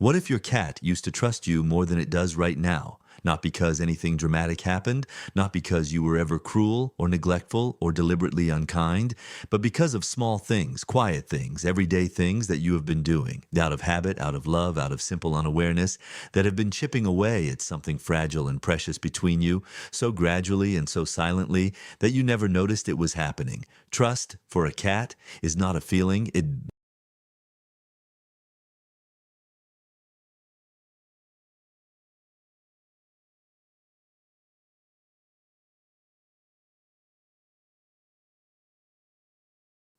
What if your cat used to trust you more than it does right now? Not because anything dramatic happened, not because you were ever cruel or neglectful or deliberately unkind, but because of small things, quiet things, everyday things that you have been doing, out of habit, out of love, out of simple unawareness, that have been chipping away at something fragile and precious between you, so gradually and so silently that you never noticed it was happening. Trust, for a cat, is not a feeling, it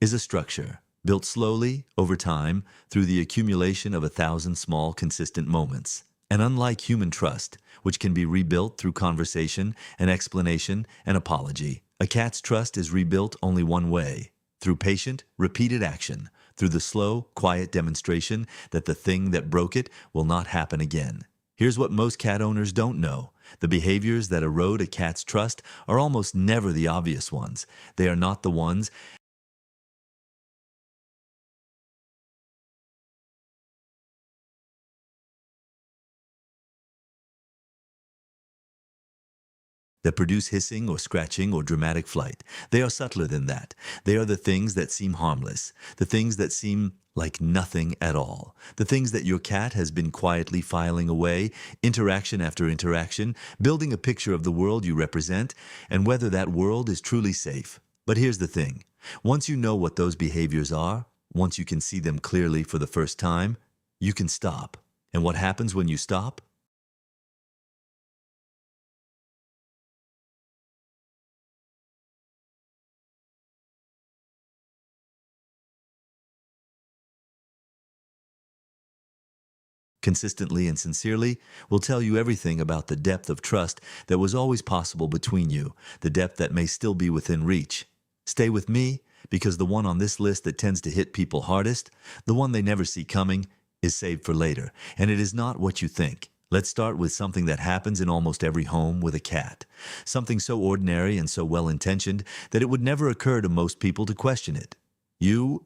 is a structure built slowly, over time, through the accumulation of 1,000 small, consistent moments. And unlike human trust, which can be rebuilt through conversation, an explanation, an apology, a cat's trust is rebuilt only one way: through patient, repeated action, through the slow, quiet demonstration that the thing that broke it will not happen again. Here's what most cat owners don't know. The behaviors that erode a cat's trust are almost never the obvious ones. They are not the ones that produce hissing or scratching or dramatic flight. They are subtler than that. They are the things that seem harmless, the things that seem like nothing at all, the things that your cat has been quietly filing away, interaction after interaction, building a picture of the world you represent, and whether that world is truly safe. But here's the thing. Once you know what those behaviors are, once you can see them clearly for the first time, you can stop. And what happens when you stop? Consistently and sincerely, will tell you everything about the depth of trust that was always possible between you, the depth that may still be within reach. Stay with me, because the one on this list that tends to hit people hardest, the one they never see coming, is saved for later, and it is not what you think. Let's start with something that happens in almost every home with a cat. Something so ordinary and so well-intentioned that it would never occur to most people to question it. You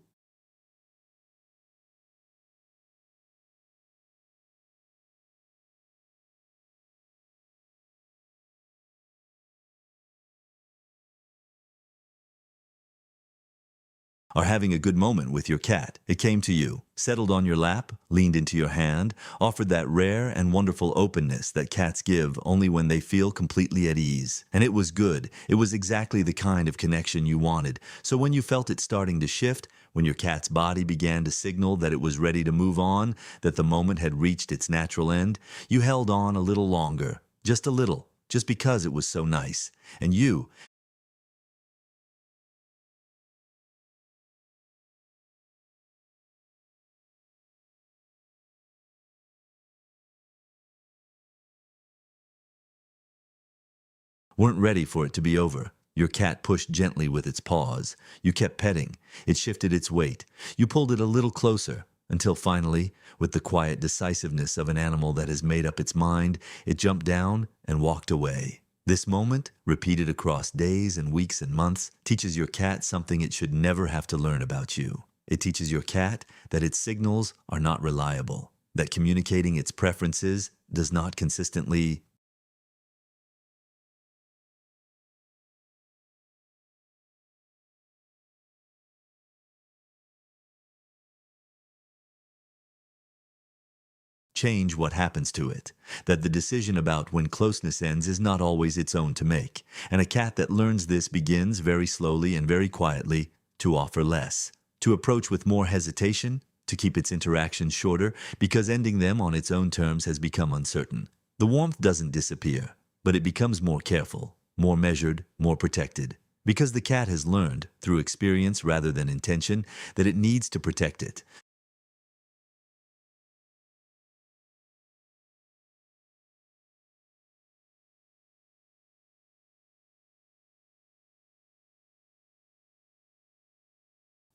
are having a good moment with your cat. It came to you, settled on your lap, leaned into your hand, offered that rare and wonderful openness that cats give only when they feel completely at ease. And it was good. It was exactly the kind of connection you wanted. So when you felt it starting to shift, when your cat's body began to signal that it was ready to move on, that the moment had reached its natural end, you held on a little longer, just a little, just because it was so nice. And you, weren't ready for it to be over. Your cat pushed gently with its paws. You kept petting. It shifted its weight. You pulled it a little closer, until finally, with the quiet decisiveness of an animal that has made up its mind, it jumped down and walked away. This moment, repeated across days and weeks and months, teaches your cat something it should never have to learn about you. It teaches your cat that its signals are not reliable, that communicating its preferences does not consistently change what happens to it, that the decision about when closeness ends is not always its own to make, and a cat that learns this begins very slowly and very quietly to offer less, to approach with more hesitation, to keep its interactions shorter, because ending them on its own terms has become uncertain. The warmth doesn't disappear, but it becomes more careful, more measured, more protected, because the cat has learned, through experience rather than intention, that it needs to protect it.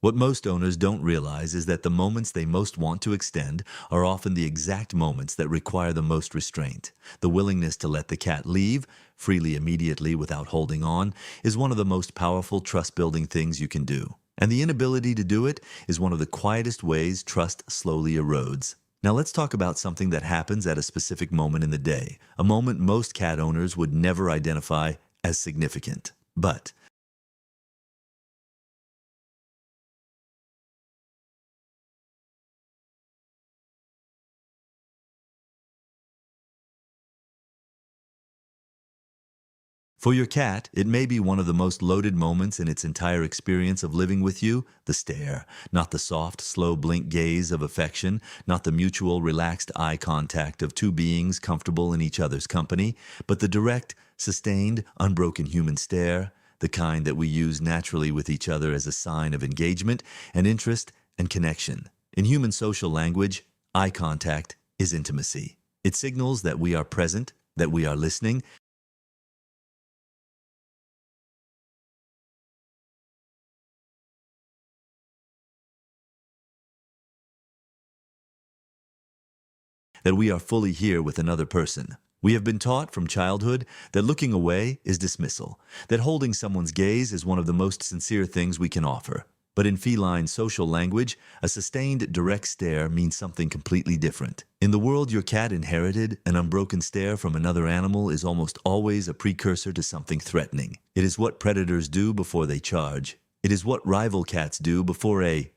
What most owners don't realize is that the moments they most want to extend are often the exact moments that require the most restraint. The willingness to let the cat leave, freely immediately without holding on, is one of the most powerful trust-building things you can do. And the inability to do it is one of the quietest ways trust slowly erodes. Now let's talk about something that happens at a specific moment in the day, a moment most cat owners would never identify as significant. But for your cat, it may be one of the most loaded moments in its entire experience of living with you, the stare, not the soft, slow blink gaze of affection, not the mutual, relaxed eye contact of two beings comfortable in each other's company, but the direct, sustained, unbroken human stare, the kind that we use naturally with each other as a sign of engagement and interest and connection. In human social language, eye contact is intimacy. It signals that we are present, that we are listening, that we are fully here with another person. We have been taught from childhood that looking away is dismissal, that holding someone's gaze is one of the most sincere things we can offer. But in feline social language, a sustained direct stare means something completely different. In the world your cat inherited, an unbroken stare from another animal is almost always a precursor to something threatening. It is what predators do before they charge. It is what rival cats do before a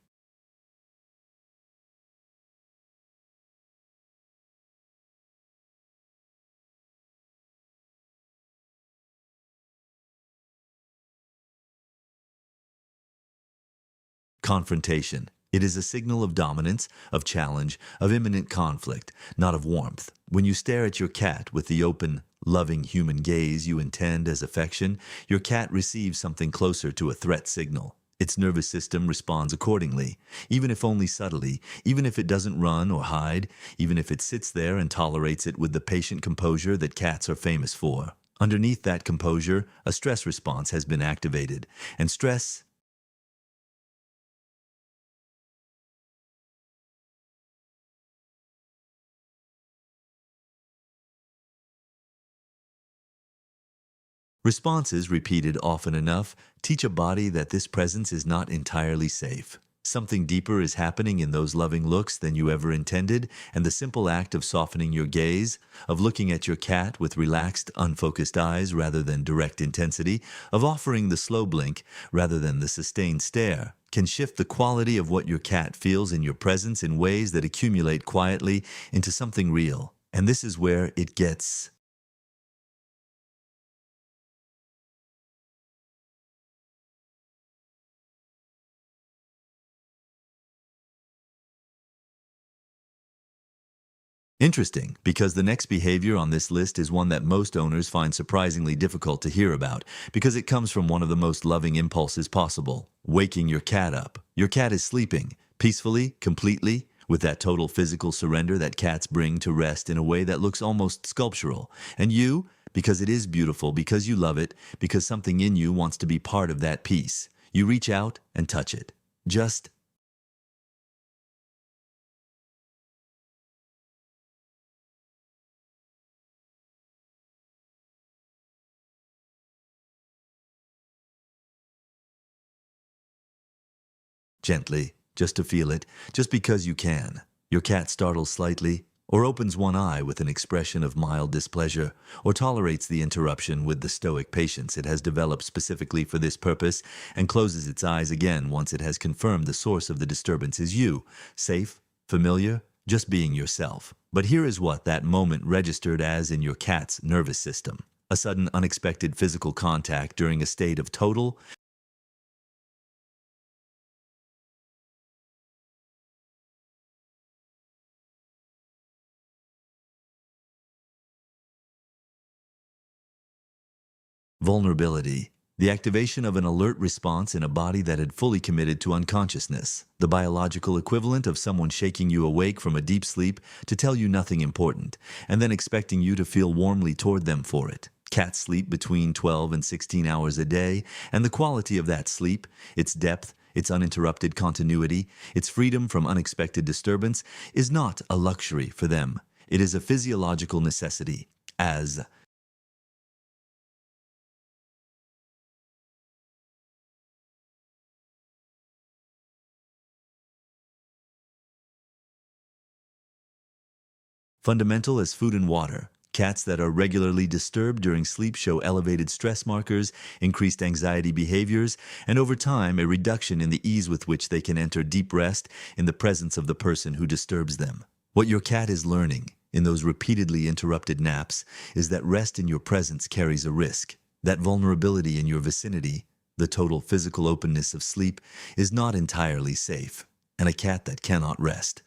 confrontation. It is a signal of dominance, of challenge, of imminent conflict, not of warmth. When you stare at your cat with the open, loving human gaze you intend as affection, your cat receives something closer to a threat signal. Its nervous system responds accordingly, even if only subtly, even if it doesn't run or hide, even if it sits there and tolerates it with the patient composure that cats are famous for. Underneath that composure, a stress response has been activated, and stress responses repeated often enough teach a body that this presence is not entirely safe. Something deeper is happening in those loving looks than you ever intended, and the simple act of softening your gaze, of looking at your cat with relaxed, unfocused eyes rather than direct intensity, of offering the slow blink rather than the sustained stare, can shift the quality of what your cat feels in your presence in ways that accumulate quietly into something real. And this is where it gets interesting, because the next behavior on this list is one that most owners find surprisingly difficult to hear about, because it comes from one of the most loving impulses possible: waking your cat up. Your cat is sleeping, peacefully, completely, with that total physical surrender that cats bring to rest in a way that looks almost sculptural. And you, because it is beautiful, because you love it, because something in you wants to be part of that piece, you reach out and touch it. Just gently, just to feel it, just because you can. Your cat startles slightly, or opens one eye with an expression of mild displeasure, or tolerates the interruption with the stoic patience it has developed specifically for this purpose, and closes its eyes again once it has confirmed the source of the disturbance is you, safe, familiar, just being yourself. But here is what that moment registered as in your cat's nervous system: a sudden, unexpected physical contact during a state of total vulnerability, the activation of an alert response in a body that had fully committed to unconsciousness, the biological equivalent of someone shaking you awake from a deep sleep to tell you nothing important, and then expecting you to feel warmly toward them for it. Cats sleep between 12 and 16 hours a day, and the quality of that sleep, its depth, its uninterrupted continuity, its freedom from unexpected disturbance, is not a luxury for them. It is a physiological necessity, as Fundamental as food and water. Cats that are regularly disturbed during sleep show elevated stress markers, increased anxiety behaviors, and over time, a reduction in the ease with which they can enter deep rest in the presence of the person who disturbs them. What your cat is learning in those repeatedly interrupted naps is that rest in your presence carries a risk. That vulnerability in your vicinity, the total physical openness of sleep, is not entirely safe, and a cat that cannot rest.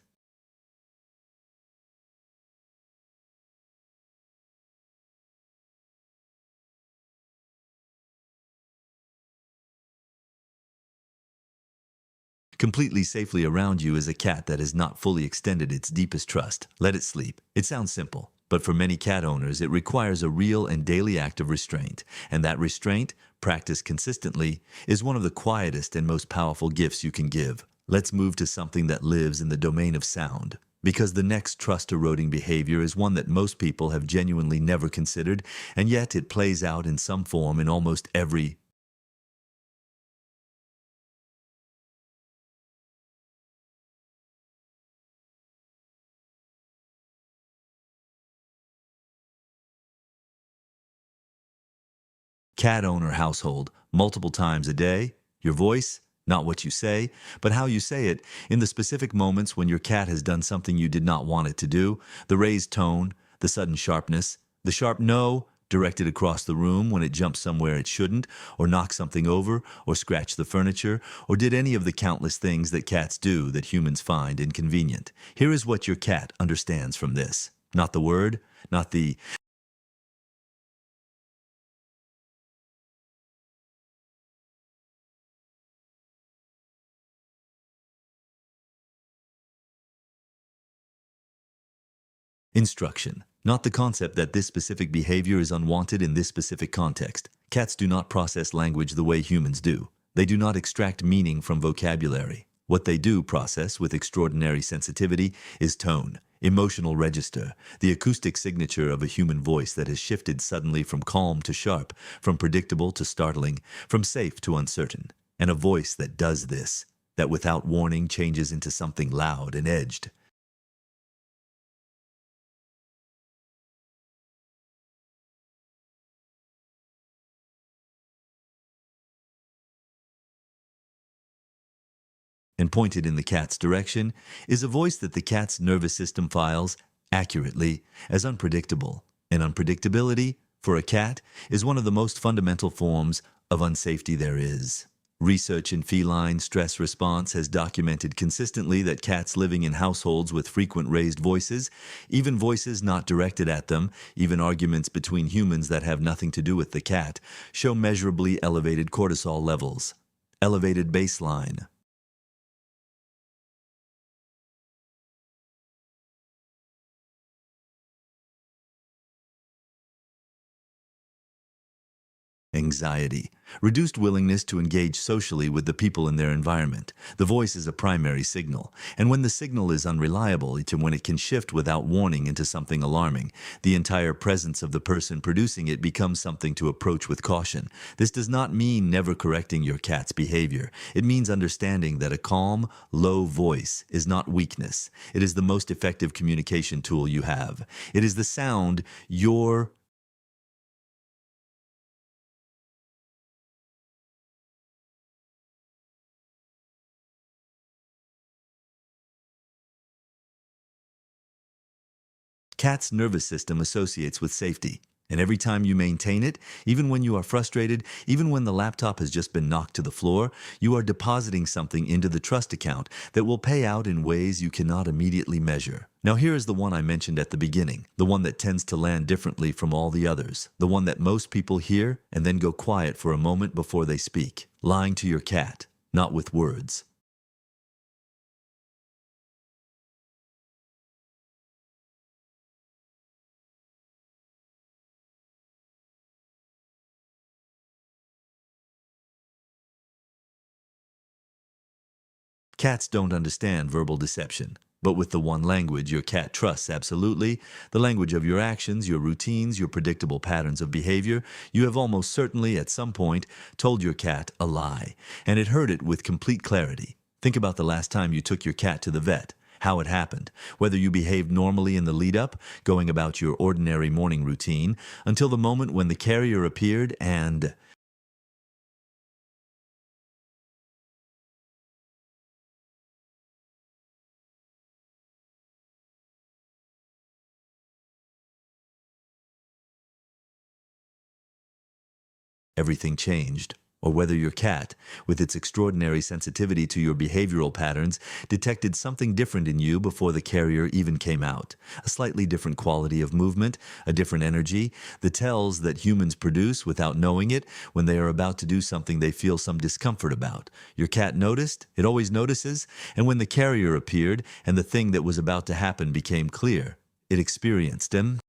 Completely safely around you is a cat that has not fully extended its deepest trust. Let it sleep. It sounds simple, but for many cat owners, it requires a real and daily act of restraint. And that restraint, practiced consistently, is one of the quietest and most powerful gifts you can give. Let's move to something that lives in the domain of sound. Because the next trust-eroding behavior is one that most people have genuinely never considered, and yet it plays out in some form in almost every cat owner household multiple times a day. Your voice, not what you say, but how you say it, in the specific moments when your cat has done something you did not want it to do, the raised tone, the sudden sharpness, the sharp no directed across the room when it jumped somewhere it shouldn't, or knocked something over, or scratched the furniture, or did any of the countless things that cats do that humans find inconvenient. Here is what your cat understands from this. Not the word, not the instruction, not the concept that this specific behavior is unwanted in this specific context. Cats do not process language the way humans do. They do not extract meaning from vocabulary. What they do process with extraordinary sensitivity is tone, emotional register, the acoustic signature of a human voice that has shifted suddenly from calm to sharp, from predictable to startling, from safe to uncertain. And a voice that does this, that without warning changes into something loud and edged. And pointed in the cat's direction is a voice that the cat's nervous system files accurately as unpredictable. And unpredictability, for a cat, is one of the most fundamental forms of unsafety there is. Research in feline stress response has documented consistently that cats living in households with frequent raised voices, even voices not directed at them, even arguments between humans that have nothing to do with the cat, show measurably elevated cortisol levels. Elevated baseline. Anxiety, reduced willingness to engage socially with the people in their environment. The voice is a primary signal, and when the signal is unreliable, when it can shift without warning into something alarming, the entire presence of the person producing it becomes something to approach with caution. This does not mean never correcting your cat's behavior. It means understanding that a calm, low voice is not weakness. It is the most effective communication tool you have. It is the sound your cat's nervous system associates with safety. And every time you maintain it, even when you are frustrated, even when the laptop has just been knocked to the floor, you are depositing something into the trust account that will pay out in ways you cannot immediately measure. Now here is the one I mentioned at the beginning, the one that tends to land differently from all the others, the one that most people hear and then go quiet for a moment before they speak. Lying to your cat, not with words. Cats don't understand verbal deception. But with the one language your cat trusts absolutely, the language of your actions, your routines, your predictable patterns of behavior, you have almost certainly at some point told your cat a lie, and it heard it with complete clarity. Think about the last time you took your cat to the vet. how it happened, whether you behaved normally in the lead up, going about your ordinary morning routine, until the moment when the carrier appeared and everything changed, or whether your cat, with its extraordinary sensitivity to your behavioral patterns, detected something different in you before the carrier even came out. A slightly different quality of movement, a different energy, the tells that humans produce without knowing it when they are about to do something they feel some discomfort about. Your cat noticed, it always notices, and when the carrier appeared and the thing that was about to happen became clear, it experienced them.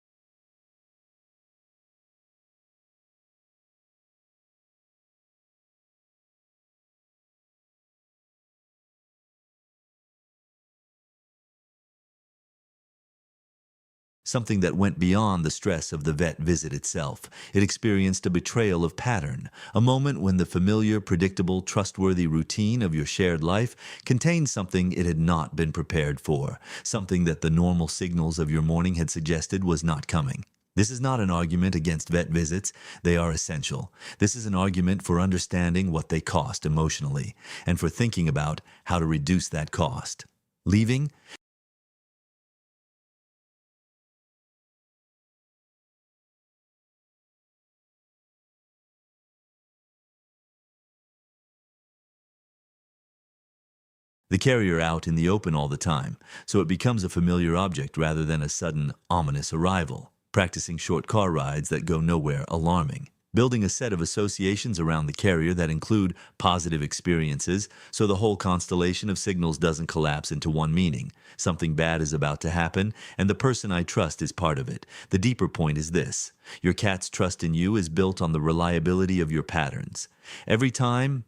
Something that went beyond the stress of the vet visit itself. It experienced a betrayal of pattern, a moment when the familiar, predictable, trustworthy routine of your shared life contained something it had not been prepared for, something that the normal signals of your morning had suggested was not coming. This is not an argument against vet visits. They are essential. This is an argument for understanding what they cost emotionally and for thinking about how to reduce that cost. Leaving? The carrier out in the open all the time, so it becomes a familiar object rather than a sudden, ominous arrival. Practicing short car rides that go nowhere alarming. Building a set of associations around the carrier that include positive experiences so the whole constellation of signals doesn't collapse into one meaning. Something bad is about to happen, and the person I trust is part of it. The deeper point is this: your cat's trust in you is built on the reliability of your patterns. Every time,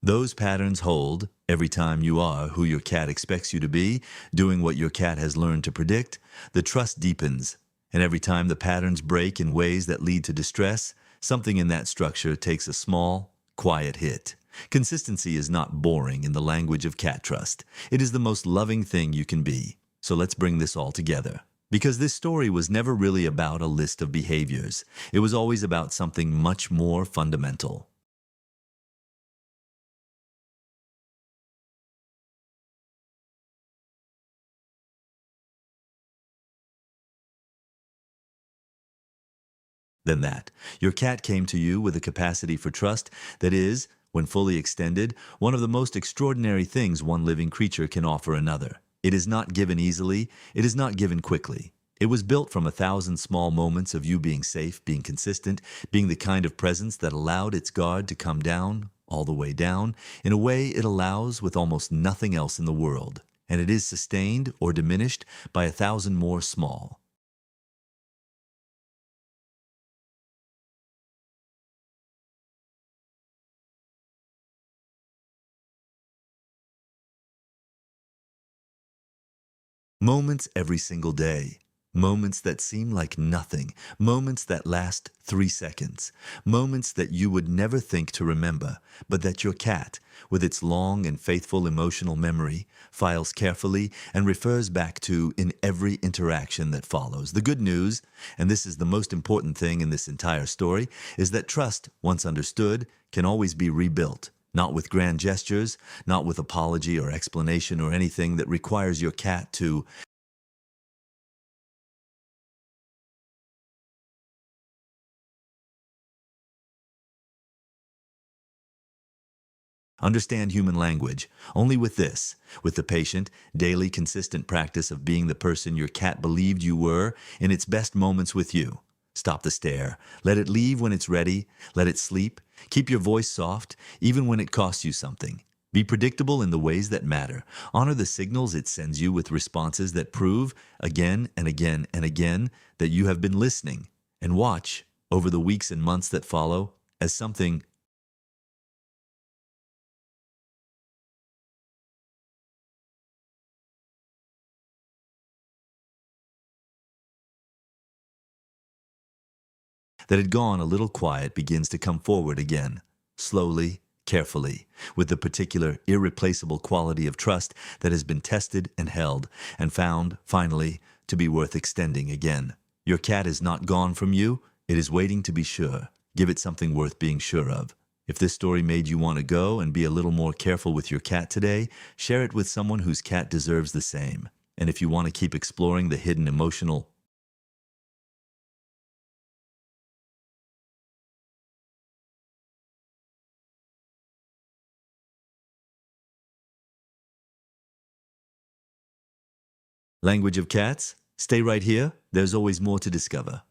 those patterns hold every time you are who your cat expects you to be, doing what your cat has learned to predict. The trust deepens, and every time the patterns break in ways that lead to distress, something in that structure takes a small, quiet hit. Consistency is not boring in the language of cat trust. It is the most loving thing you can be. So let's bring this all together. Because this story was never really about a list of behaviors. It was always about something much more fundamental than that. Your cat came to you with a capacity for trust that is, when fully extended, one of the most extraordinary things one living creature can offer another. It is not given easily, it is not given quickly. It was built from 1,000 small moments of you being safe, being consistent, being the kind of presence that allowed its guard to come down, all the way down, in a way it allows with almost nothing else in the world. And it is sustained or diminished by 1,000 more small. Moments every single day. Moments that seem like nothing. Moments that last 3 seconds. Moments that you would never think to remember, but that your cat, with its long and faithful emotional memory, files carefully and refers back to in every interaction that follows. The good news, and this is the most important thing in this entire story, is that trust, once understood, can always be rebuilt. Not with grand gestures, not with apology or explanation or anything that requires your cat to understand human language. Only with this, with the patient, daily, consistent practice of being the person your cat believed you were in its best moments with you. Stop the stare. Let it leave when it's ready. Let it sleep. Keep your voice soft, even when it costs you something. Be predictable in the ways that matter. Honor the signals it sends you with responses that prove, again and again and again, that you have been listening. And watch, over the weeks and months that follow, as something that had gone a little quiet begins to come forward again, slowly, carefully, with the particular irreplaceable quality of trust that has been tested and held, and found, finally, to be worth extending again. Your cat is not gone from you, it is waiting to be sure. Give it something worth being sure of. If this story made you want to go and be a little more careful with your cat today, share it with someone whose cat deserves the same. And if you want to keep exploring the hidden emotional language of cats, stay right here. There's always more to discover.